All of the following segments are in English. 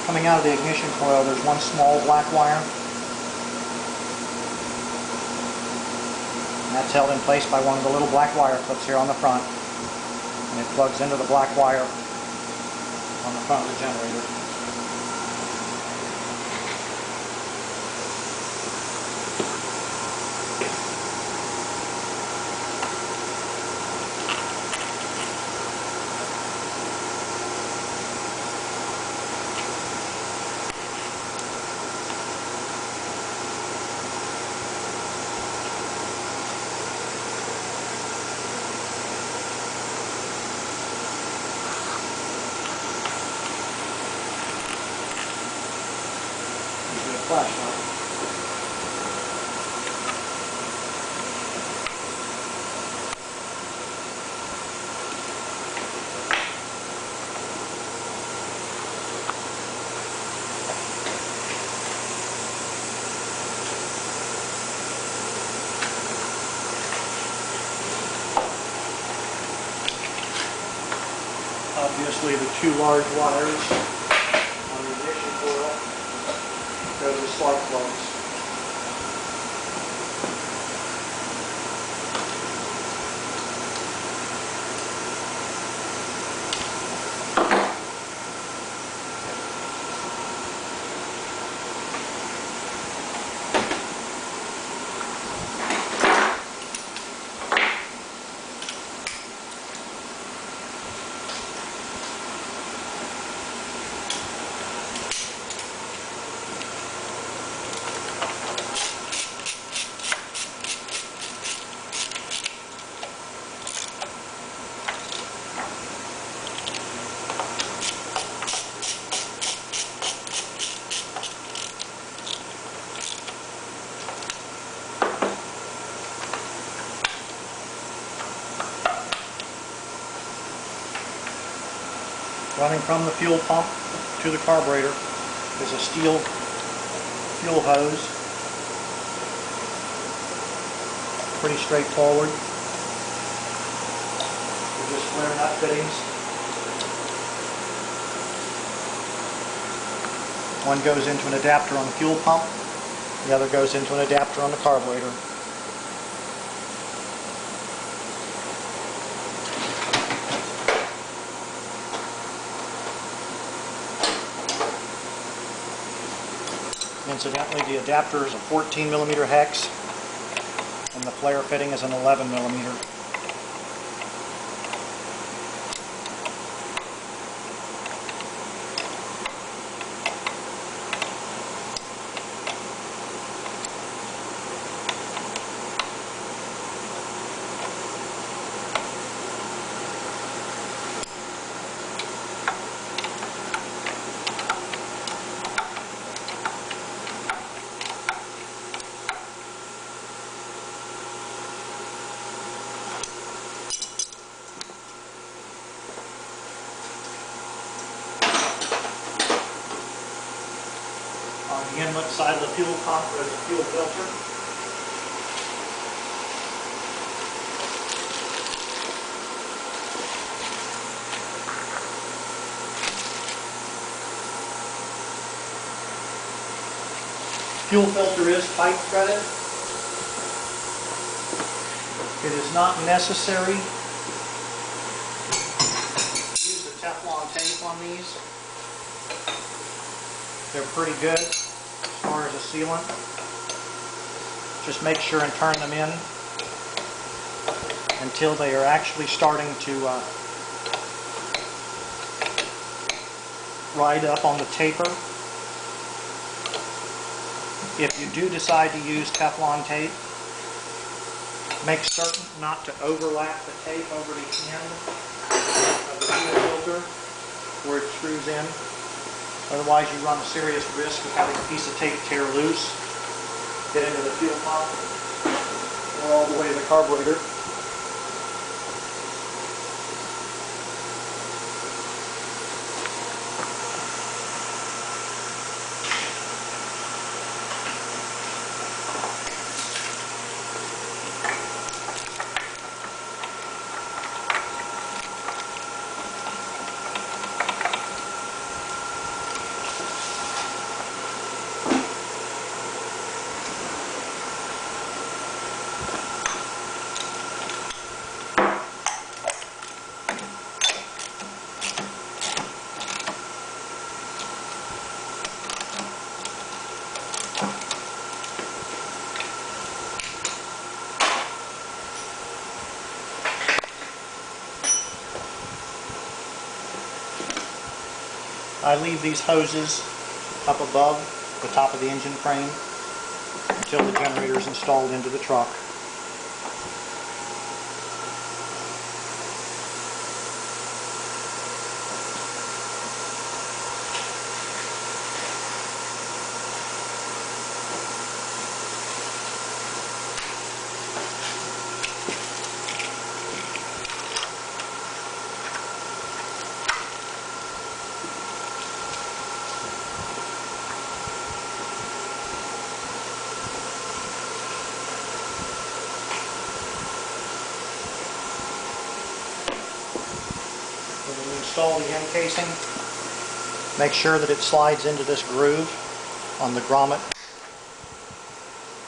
Coming out of the ignition coil, there's one small black wire. And that's held in place by one of the little black wire clips here on the front. And it plugs into the black wire on the front of the generator. Flashlight. Obviously, the two large wires on the ignition coil go to the spark plugs. Running from the fuel pump to the carburetor is a steel fuel hose. Pretty straightforward. They're just flare nut fittings. One goes into an adapter on the fuel pump, the other goes into an adapter on the carburetor. Incidentally, the adapter is a 14mm hex and the flare fitting is an 11mm. On the inlet side of the fuel pump there's a fuel filter. Fuel filter is pipe threaded. It is not necessary to use the Teflon tape on these. They're pretty good as far as a sealant. Just make sure and turn them in until they are actually starting to ride up on the taper. If you do decide to use Teflon tape, make certain not to overlap the tape over the end of the fuel filter where it screws in. Otherwise you run a serious risk of having a piece of tape tear loose, get into the fuel pump, or all the way to the carburetor. I leave these hoses up above the top of the engine frame until the generator is installed into the truck. When you install the end casing, make sure that it slides into this groove on the grommet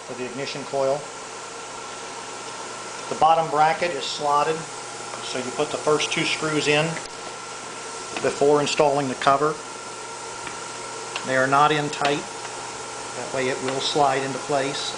of the ignition coil. The bottom bracket is slotted, so you put the first 2 screws in before installing the cover. They are not in tight, that way it will slide into place.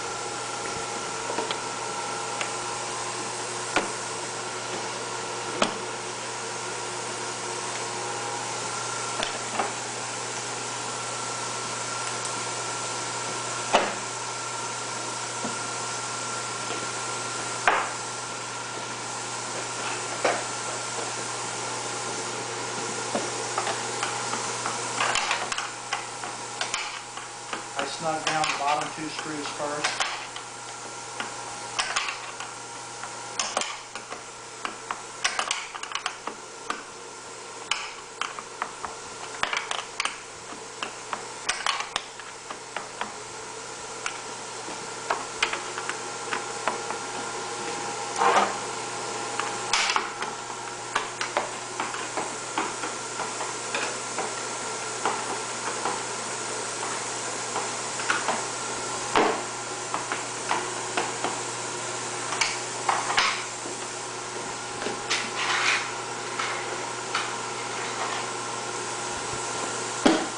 I snug down the bottom 2 screws first.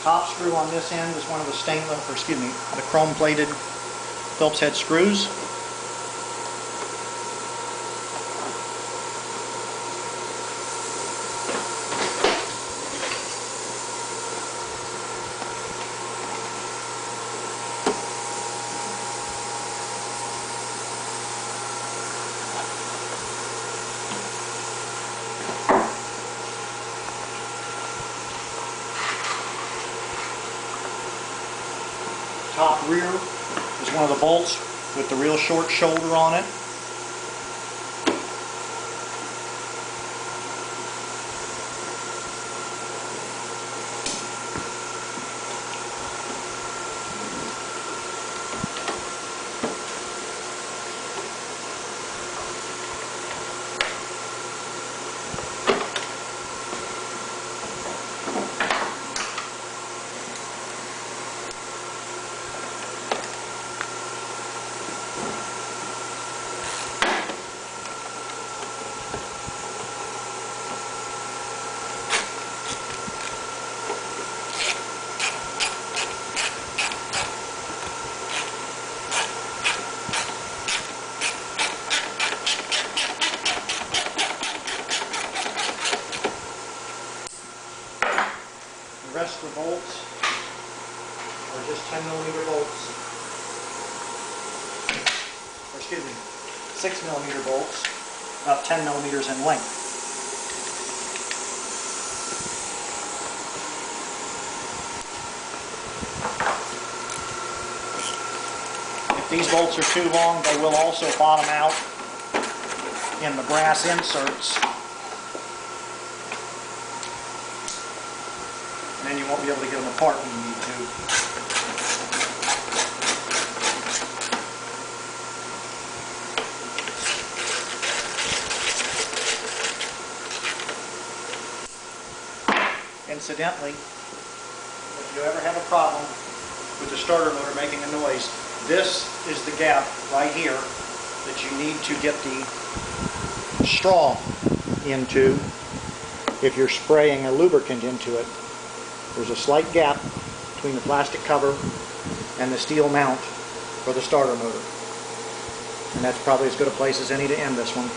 Top screw on this end is one of the the chrome-plated Phillips head screws. Top rear is one of the bolts with the real short shoulder on it. The rest of the bolts are just 10mm bolts, or excuse me, 6mm bolts, about 10mm in length. If these bolts are too long, they will also bottom out in the brass inserts, and then you won't be able to get them apart when you need to. Incidentally, if you ever have a problem with the starter motor making a noise, this is the gap right here that you need to get the straw into if you're spraying a lubricant into it. There's a slight gap between the plastic cover and the steel mount for the starter motor. And that's probably as good a place as any to end this one.